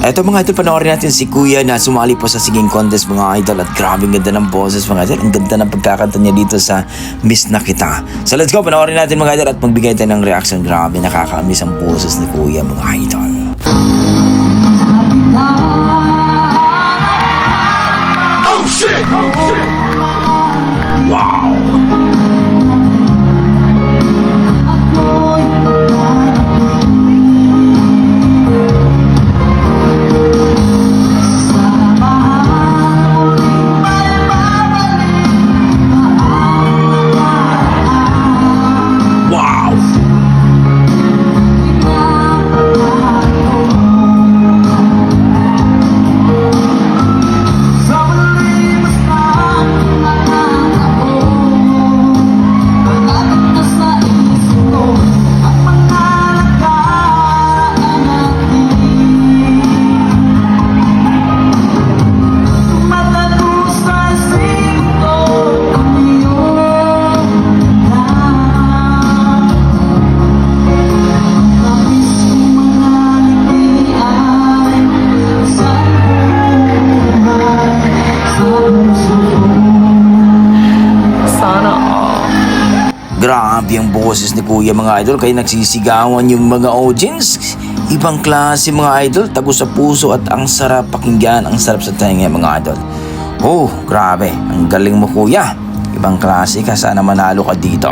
Eto mga idol, panoorin natin si Kuya na sumali po sa singing contest mga idol. At grabe ganda ng boses mga idol. Ang ganda ng pagkakanta niya dito sa Miss na Kita. So let's go, panoorin natin mga idol at magbigay tayo ng reaction. Grabe, nakaka-miss ang boses ni Kuya mga idol. Oh shit! Oh shit! Wow! Grabe ang boses ni Kuya mga idol, kaya nagsisigawan yung mga audience. Ibang klase mga idol, tago sa puso at ang sarap pakinggan, ang sarap sa tenga mga idol. Oh, grabe, ang galing mo Kuya. Ibang klase ka, sana manalo ka dito.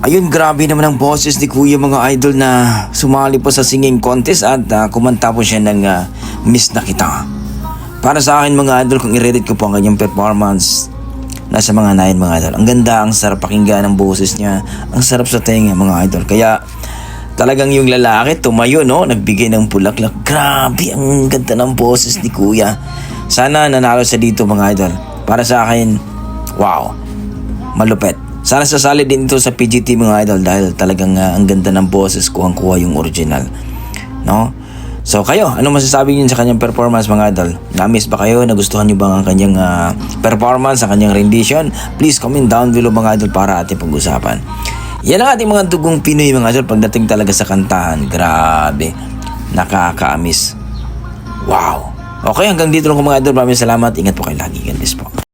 Ayun, grabe naman ang boses ni Kuya mga idol na sumali po sa singing contest at kumanta po siya ng Miss na Kita. Para sa akin mga idol, kung i-rate ko po ang kanyang performance, nasa mga 9 mga idol. Ang ganda, ang sarap pakinggan ng boses niya, ang sarap sa tenga mga idol. Kaya talagang yung lalaki tumayo, no? Nagbigay ng bulaklak. Grabe, ang ganda ng boses ni Kuya. Sana nanalo sa dito mga idol. Para sa akin, wow, malupet. Sana sasali din ito sa PGT mga idol dahil talagang ang ganda ng boses, kuhang-kuha yung original, no? So kayo, ano masasabi niyo sa kanyang performance mga idol? Na-miss ba kayo? Nagustuhan niyo ba ang kanyang performance, ang kanyang rendition? Please comment down below mga idol para ating pag-usapan. Yan ang ating mga dugong Pinoy mga idol pagdating talaga sa kantahan. Grabe, nakaka-miss. Wow. Okay, hanggang dito lang mga idol. Maraming salamat. Ingat po kayo lagi. God bless po.